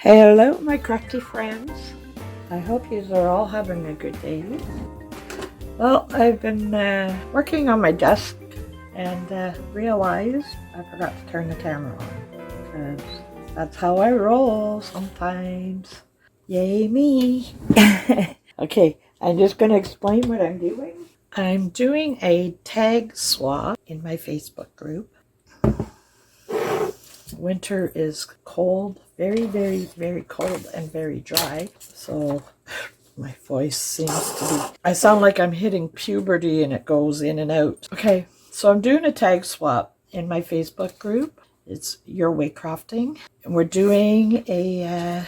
Hello, my crafty friends. I hope you are all having a good day. Well, I've been working on my desk and realized I forgot to turn the camera on because that's how I roll sometimes. Yay me! Okay, I'm just going to explain what I'm doing. I'm doing a tag swap in my Facebook group. Winter is cold, very, very, very cold and very dry. So my voice seems to be... I sound like I'm hitting puberty and it goes in and out. Okay, so I'm doing a tag swap in my Facebook group. It's Your Way Crafting. And we're doing a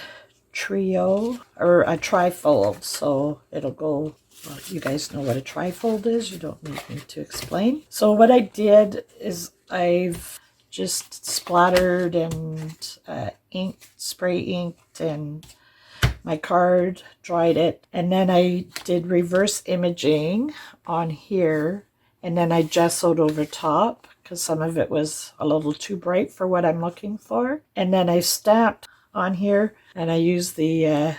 trio or a trifold. So it'll go... Well, you guys know what a trifold is. You don't need me to explain. So what I did is I've just splattered and spray inked and my card, dried it, and then I did reverse imaging on here, and then I gessoed over top because some of it was a little too bright for what I'm looking for, and then I stamped on here, and I used the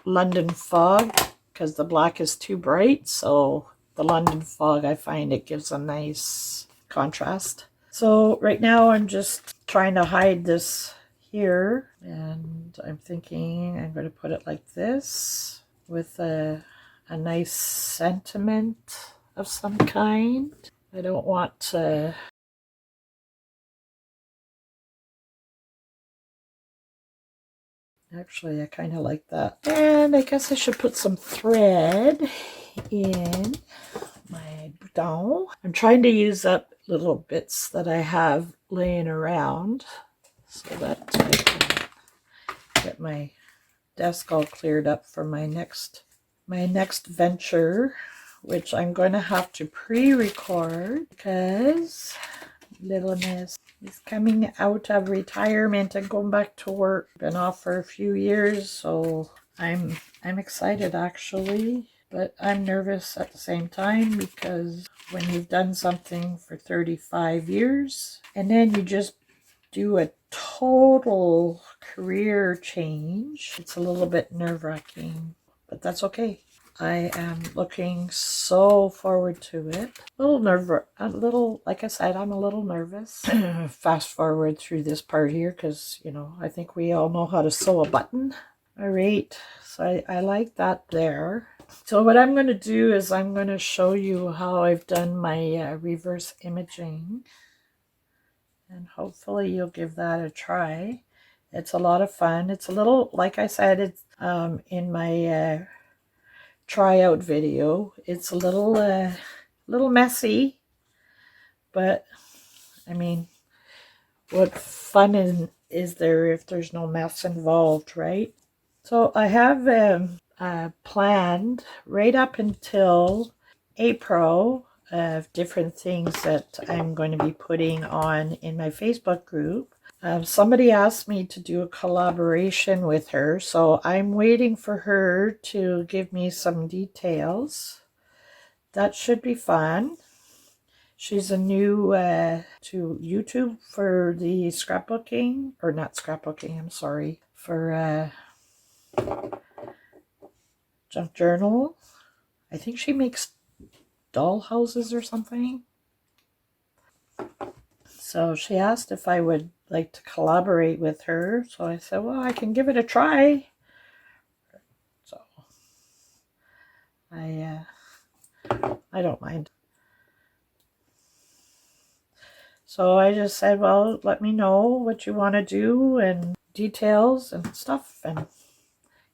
London fog because the black is too bright, so the London fog, I find it gives a nice contrast. So right now I'm just trying to hide this here, and I'm thinking I'm going to put it like this with a nice sentiment of some kind. I don't want to... Actually, I kind of like that. And I guess I should put some thread in my bouton. I'm trying to use up little bits that I have laying around so that I can get my desk all cleared up for my next venture, which I'm going to have to pre-record because little miss is coming out of retirement and going back to work. Been off for a few years, so I'm excited actually, but I'm nervous at the same time because when you've done something for 35 years and then you just do a total career change, it's a little bit nerve-wracking, but that's okay. I am looking so forward to it. Like I said, I'm a little nervous. Fast forward through this part here because, you know, I think we all know how to sew a button. All right, so I like that there. So what I'm going to do is I'm going to show you how I've done my reverse imaging. And hopefully you'll give that a try. It's a lot of fun. It's a little, like I said, it's in my tryout video. It's a little messy, but I mean, what fun is there if there's no mess involved, right? So I have planned right up until April of different things that I'm going to be putting on in my Facebook group. Somebody asked me to do a collaboration with her, so I'm waiting for her to give me some details. That should be fun. She's a new to YouTube for the scrapbooking, or not scrapbooking, I'm sorry, for junk journal. I think she makes doll houses or something. So she asked if I would like to collaborate with her. So I said, well, I can give it a try. So I don't mind. So I just said, well, let me know what you want to do and details and stuff and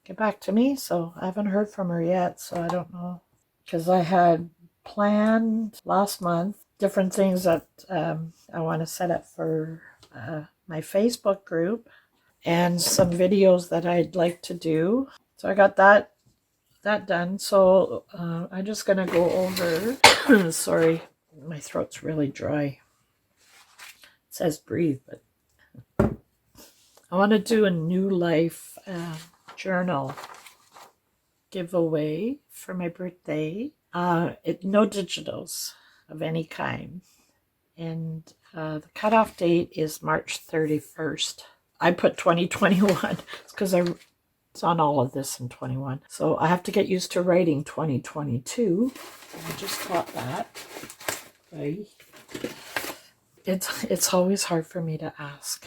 get back to me. So I haven't heard from her yet, so I don't know. Because I had planned last month different things that I want to set up for my Facebook group and some videos that I'd like to do. So I got that done. So I'm just going to go over... Sorry, my throat's really dry. It says breathe, but I want to do a New Life journal giveaway for my birthday. No digitals of any kind. And the cutoff date is March 31st. I put 2021. It's because it's on all of this in 21. So I have to get used to writing 2022. I just thought that. Right? It's always hard for me to ask.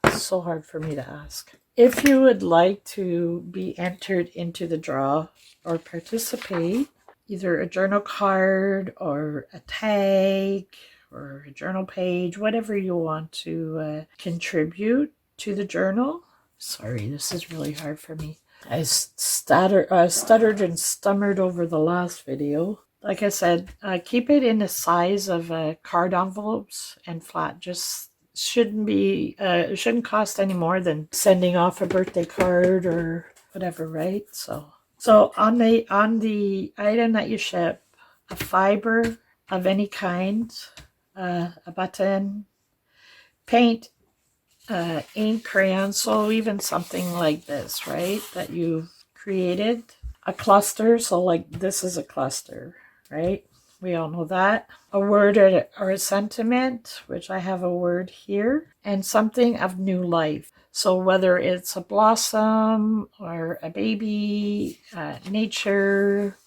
It's so hard for me to ask. If you would like to be entered into the draw or participate, either a journal card or a tag or a journal page, whatever you want to contribute to the journal. Sorry, this is really hard for me. I stuttered and stammered over the last video. Like I said, keep it in the size of card envelopes and flat. Just shouldn't be, it shouldn't cost any more than sending off a birthday card or whatever, right? So on the item that you ship, a fiber of any kind, a button, paint, ink, crayon, so even something like this, right, that you've created, a cluster, so like this is a cluster, right? We all know that. A word or a sentiment, which I have a word here, and something of new life. So whether it's a blossom or a baby, nature,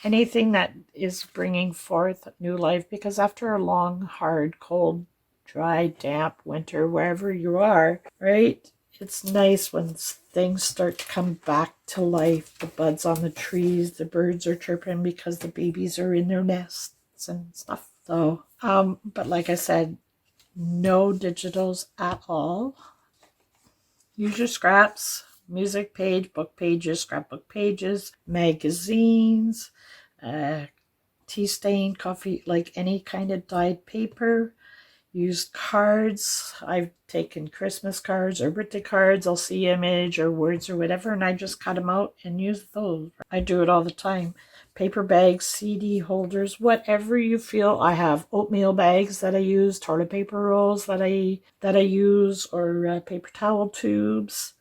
anything that is bringing forth new life, because after a long, hard, cold, dry, damp winter, wherever you are, right? It's nice when things start to come back to life. The buds on the trees, the birds are chirping because the babies are in their nests and stuff. So, but like I said, no digitals at all. Use your scraps, music page, book pages, scrapbook pages, magazines, tea stain, coffee, like any kind of dyed paper. Used cards. I've taken Christmas cards or birthday cards. I'll see image or words or whatever, and I just cut them out and use those. I do it all the time. Paper bags, CD holders, whatever you feel. I have oatmeal bags that I use, toilet paper rolls that I use, or paper towel tubes.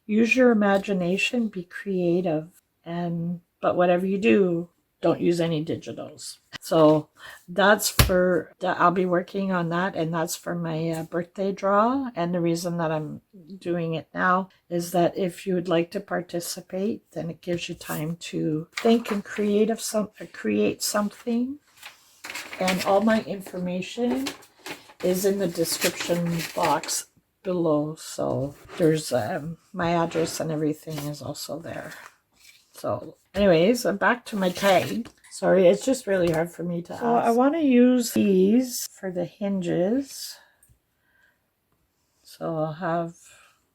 Use your imagination. Be creative, but whatever you do, don't use any digitals. So I'll be working on that, and that's for my birthday draw. And the reason that I'm doing it now is that if you would like to participate, then it gives you time to think and create something. And all my information is in the description box below. So there's my address and everything is also there. So anyways, back to my tag. Sorry, it's just really hard for me to ask. So I want to use these for the hinges. So I'll have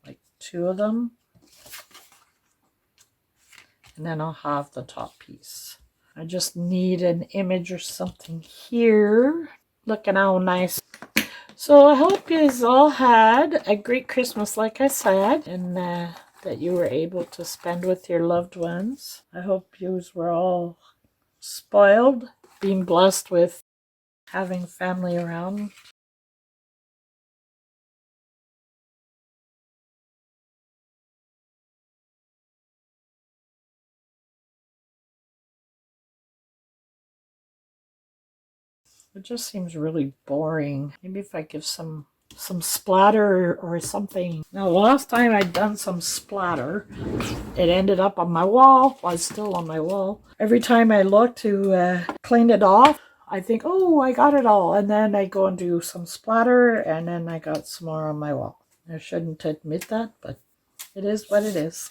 like 2 of them. And then I'll have the top piece. I just need an image or something here. Looking all nice. So I hope you all had a great Christmas, like I said, and that you were able to spend with your loved ones. I hope you were all spoiled, being blessed with having family around. It just seems really boring. Maybe if I give some splatter or something. Now, the last time I'd done some splatter, it ended up on my wall. Was still on my wall. Every time I look to clean it off, I think, oh, I got it all. And then I go and do some splatter, and then I got some more on my wall. I shouldn't admit that, but it is what it is.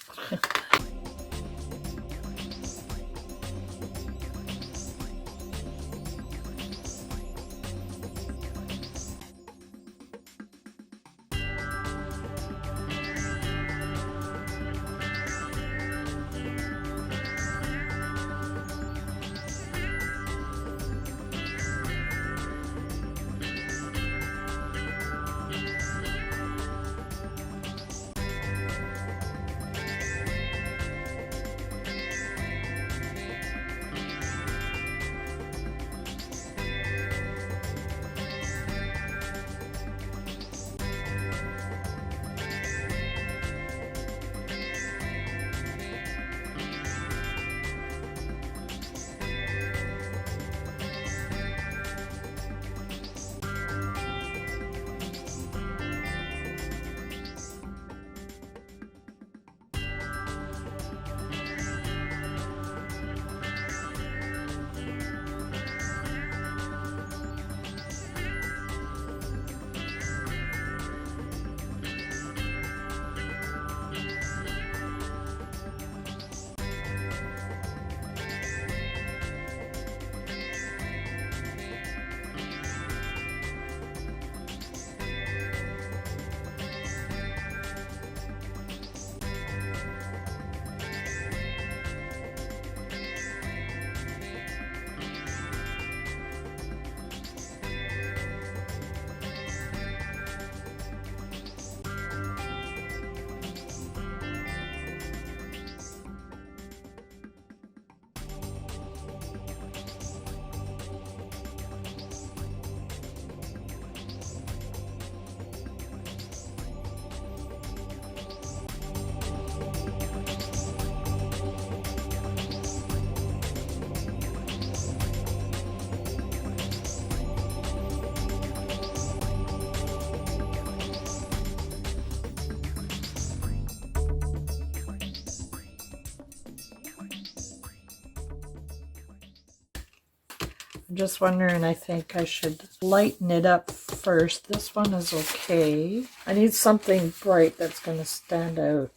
I'm just wondering, I think I should lighten it up first. This one is okay. I need something bright that's going to stand out.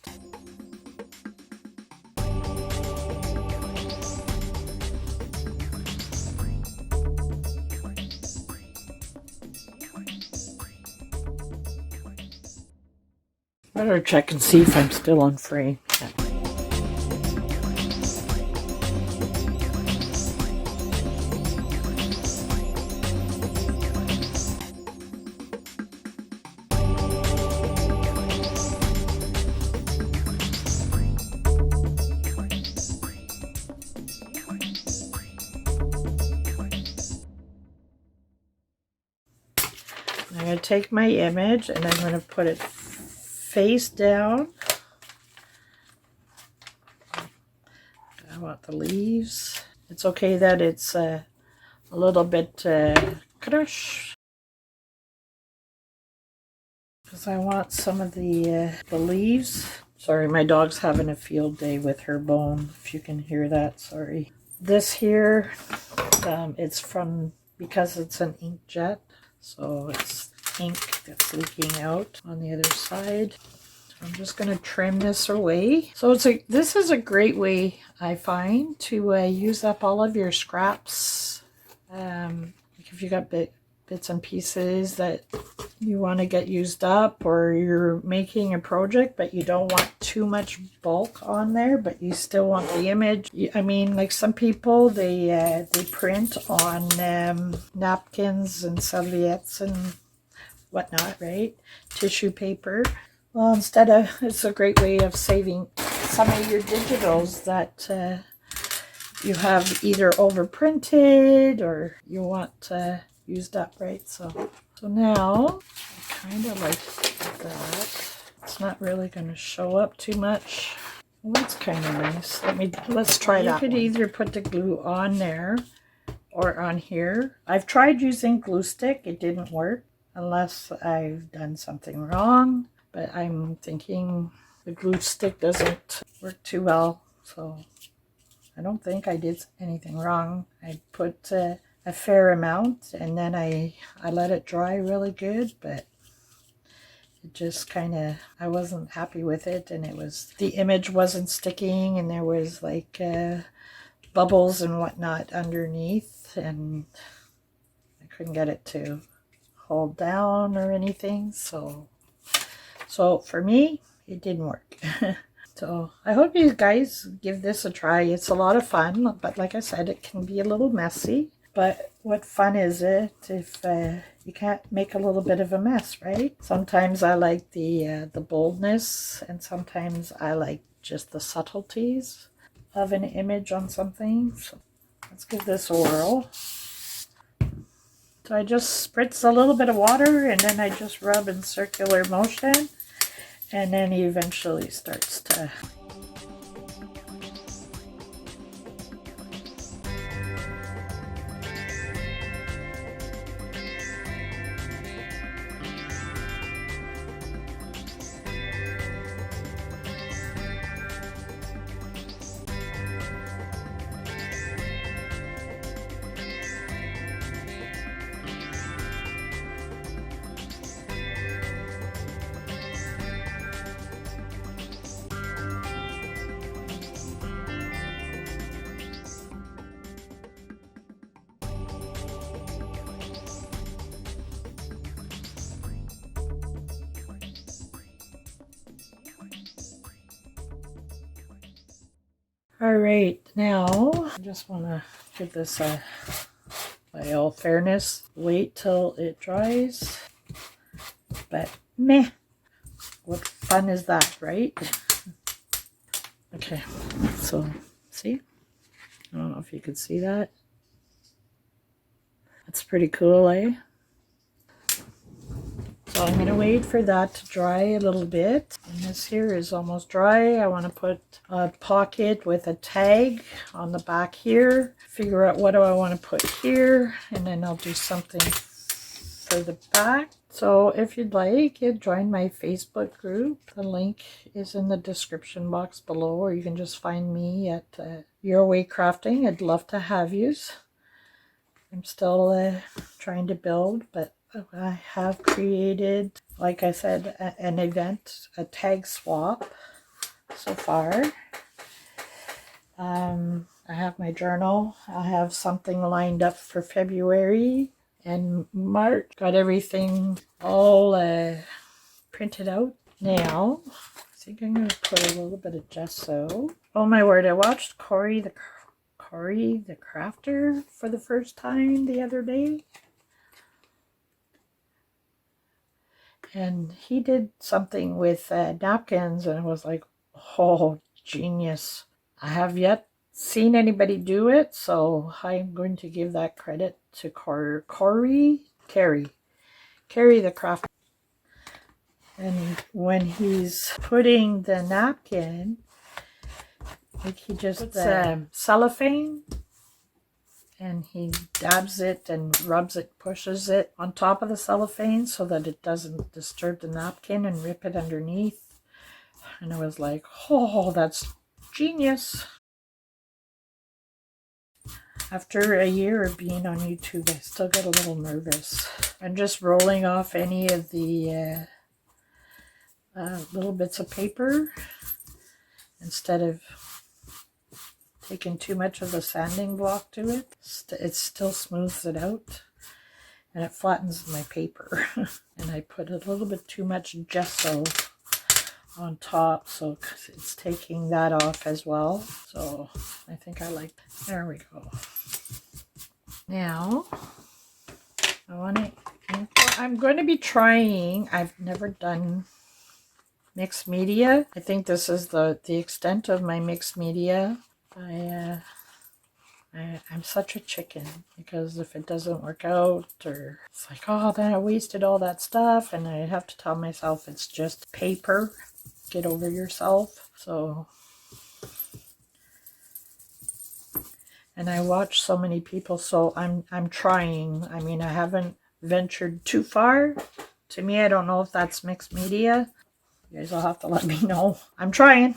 Better check and see if I'm still on frame. Yeah. I'm going to take my image and I'm going to put it face down. I want the leaves. It's okay that it's a little bit crushed, because I want some of the leaves. Sorry, my dog's having a field day with her bone, if you can hear that, sorry. This here, it's from, because it's an inkjet, so it's ink that's leaking out on the other side. So I'm just going to trim this away. So this is a great way, I find, to use up all of your scraps. Like if you got bits and pieces that you want to get used up, or you're making a project but you don't want too much bulk on there, but you still want the image. I mean, like some people, they print on napkins and serviettes and whatnot, right? Tissue paper. Well, it's a great way of saving some of your digitals that you have either overprinted or you want used up, right? So now I kind of like that. It's not really going to show up too much. Well, that's kind of nice. Let's try that. You could either put the glue on there or on here. I've tried using glue stick. It didn't work unless I've done something wrong. But I'm thinking the glue stick doesn't work too well. So I don't think I did anything wrong. I put a fair amount and then I let it dry really good, but it just kind of, I wasn't happy with it, and the image wasn't sticking, and there was like bubbles and whatnot underneath, and I couldn't get it to hold down or anything. So for me, it didn't work. So I hope you guys give this a try. It's a lot of fun, but like I said, it can be a little messy. But what fun is it if you can't make a little bit of a mess, right? Sometimes I like the boldness, and sometimes I like just the subtleties of an image on something. So let's give this a whirl. So I just spritz a little bit of water, and then I just rub in circular motion, and then he eventually starts to... All right, now I just want to give this by all fairness, wait till it dries. But meh, what fun is that, right? Okay, so see, I don't know if you could see that. That's pretty cool, eh? So I'm going to wait for that to dry a little bit. And this here is almost dry. I want to put a pocket with a tag on the back here. Figure out what do I want to put here. And then I'll do something for the back. So if you'd like, join my Facebook group. The link is in the description box below. Or you can just find me at Your Way Crafting. I'd love to have yous. I'm still trying to build, but I have created, like I said, an event, a tag swap so far. I have my journal. I have something lined up for February and March. Got everything all printed out now. I think I'm going to put a little bit of gesso. Oh my word, I watched Corey the Crafter for the first time the other day. And he did something with napkins, and it was like, oh, genius. I have yet seen anybody do it, so I'm going to give that credit to Carrie the craft. And when he's putting the napkin, like he just cellophane, and he dabs it and rubs it, pushes it on top of the cellophane so that it doesn't disturb the napkin and rip it underneath. And I was like, oh, that's genius. After a year of being on YouTube, I still get a little nervous. I'm just rolling off any of the little bits of paper instead of taking too much of the sanding block to it. It still smooths it out and it flattens my paper. And I put a little bit too much gesso on top, so it's taking that off as well. So I think I like, there we go. Now I'm going to be trying, I've never done mixed media. I think this is the extent of my mixed media. I'm such a chicken, because if it doesn't work out, or it's like, oh, then I wasted all that stuff, and I have to tell myself it's just paper. Get over yourself. So, and I watch so many people, so I'm trying. I mean, I haven't ventured too far. To me, I don't know if that's mixed media. You guys will have to let me know. I'm trying.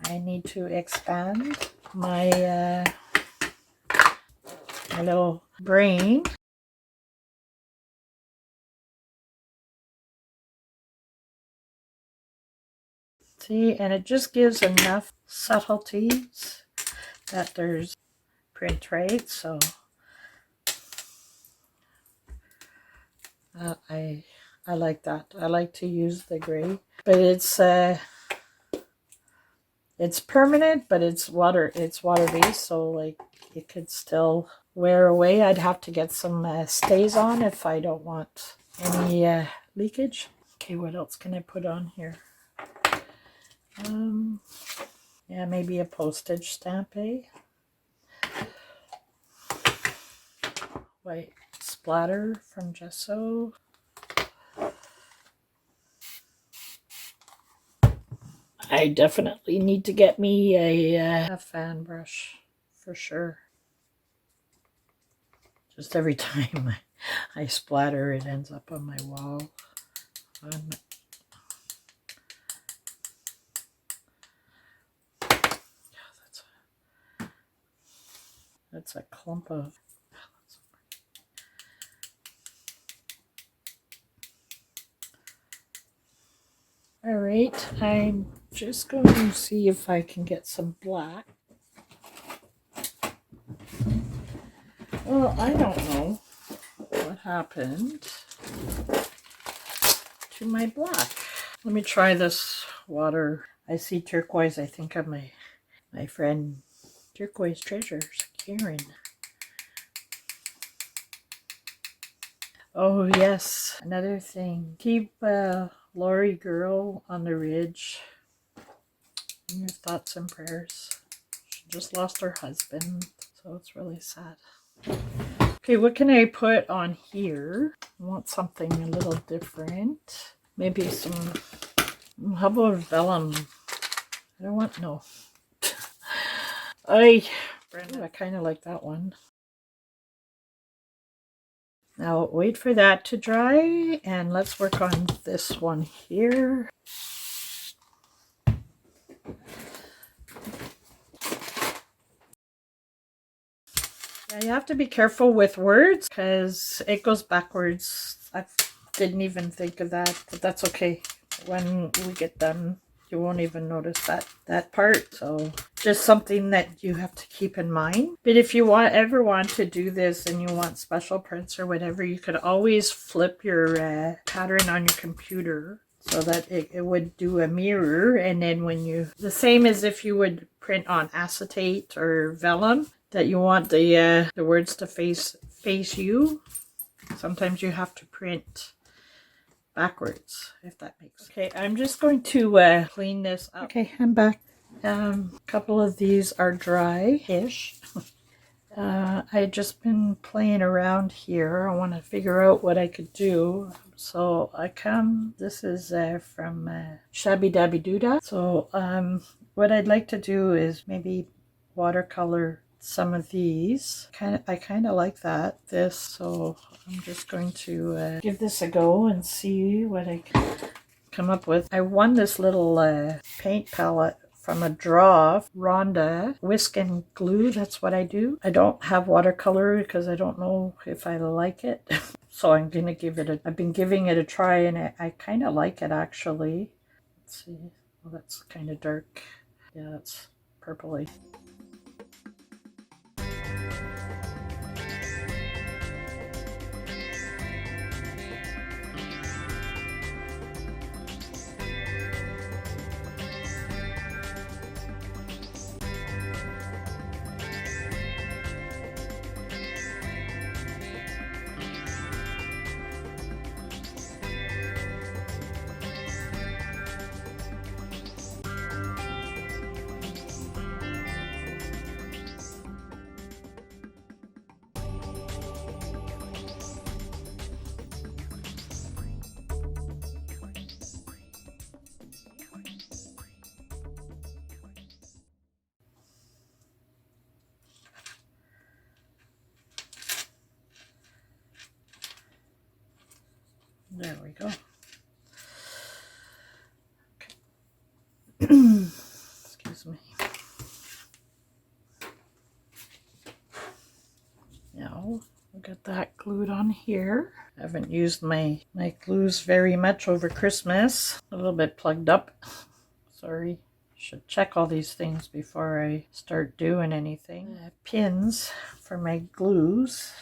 I need to expand my my little brain. See, and it just gives enough subtleties that there's print, right? So I like that. I like to use the gray, but it's permanent, but it's water based, so like it could still wear away. I'd have to get some stays on if I don't want any leakage. Okay, what else can I put on here? Yeah, maybe a postage stamp, eh? White splatter from gesso. I definitely need to get me a fan brush for sure. Just every time I splatter, it ends up on my wall. That's a clump of... All right, I'm just going to see if I can get some black. Well, I don't know what happened to my black. Let me try this water. I see turquoise. I think of my friend Turquoise Treasures, Karen. Oh yes, another thing. Keep Lori Girl on the ridge in your thoughts and prayers. She just lost her husband, so it's really sad. Okay, what can I put on here? I want something a little different. Maybe some, how about vellum? I don't want, no. I kind of like that one. Now wait for that to dry, and let's work on this one here. Yeah, you have to be careful with words because it goes backwards. I didn't even think of that, but that's okay. When we get done, you won't even notice that part. So just something that you have to keep in mind. But if you ever want to do this and you want special prints or whatever, you could always flip your pattern on your computer so that it would do a mirror. And then when the same as if you would print on acetate or vellum, that you want the words to face you. Sometimes you have to print backwards, if that makes sense. Okay, I'm just going to clean this up. Okay, I'm back. A couple of these are dry-ish. I just been playing around here. I want to figure out what I could do. So this is from Shabby Dabby Doodah. So what I'd like to do is maybe watercolor some of these. I kind of like this. So I'm just going to give this a go and see what I can come up with. I won this little paint palette from a draw, Rhonda, whisk and glue. That's what I do. I don't have watercolor because I don't know if I like it. So I'm going to give it I've been giving it a try and I kind of like it actually. Let's see. Well, that's kind of dark. Yeah, that's purpley. There we go. Okay. Excuse me. Now I'll get that glued on here. I haven't used my glues very much over Christmas. A little bit plugged up. Sorry. Should check all these things before I start doing anything. Pins for my glues.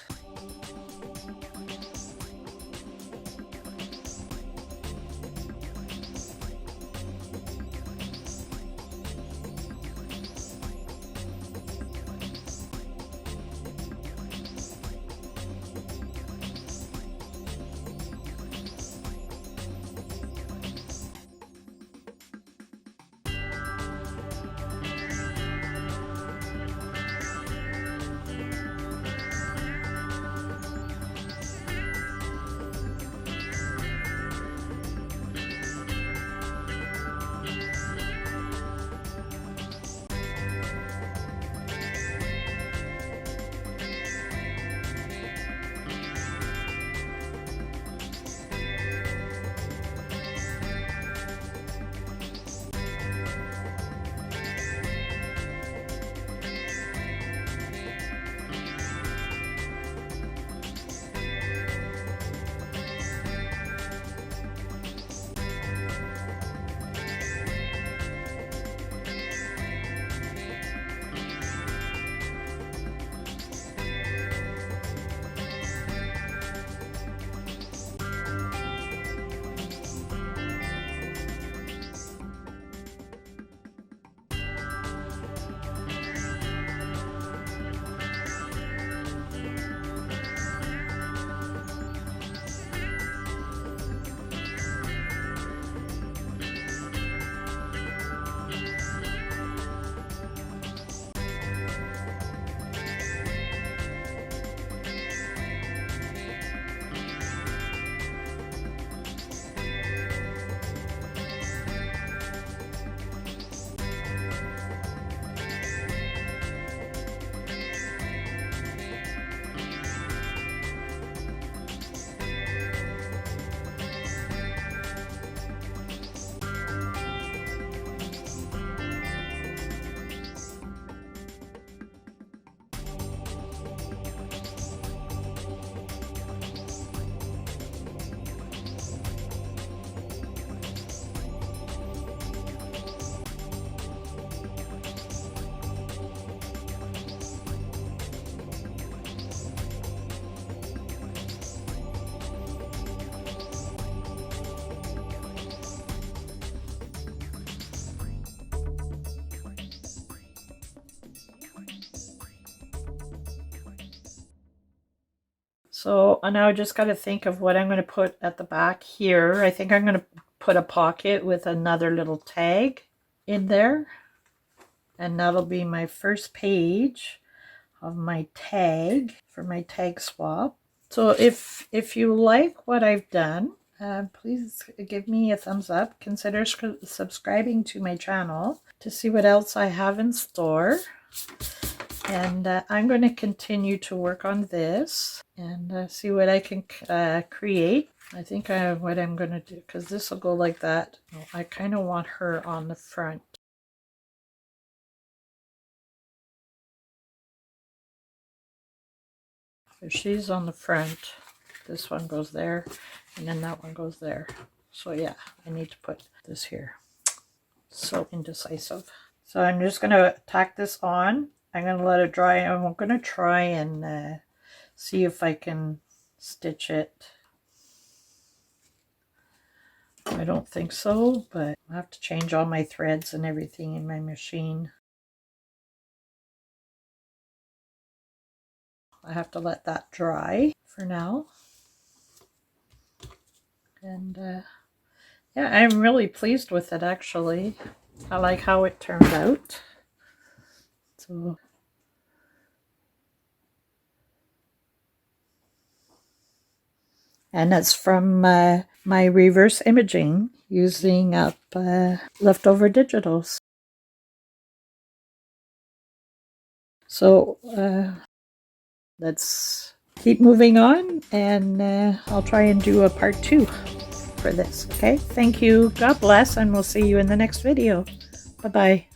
So now I just got to think of what I'm going to put at the back here. I think I'm going to put a pocket with another little tag in there. And that'll be my first page of my tag for my tag swap. So if you like what I've done, please give me a thumbs up. Consider subscribing to my channel to see what else I have in store. And I'm going to continue to work on this and see what I can create. I think what I'm going to do, because this will go like that. I kind of want her on the front. So she's on the front. This one goes there, and then that one goes there. So yeah, I need to put this here. So indecisive. So I'm just going to tack this on. I'm going to let it dry. I'm going to try and see if I can stitch it. I don't think so, but I have to change all my threads and everything in my machine. I have to let that dry for now. And yeah, I'm really pleased with it actually. I like how it turned out. So and that's from my reverse imaging using up leftover digitals. So let's keep moving on, and I'll try and do a part 2 for this. Okay, thank you. God bless, and we'll see you in the next video. Bye-bye.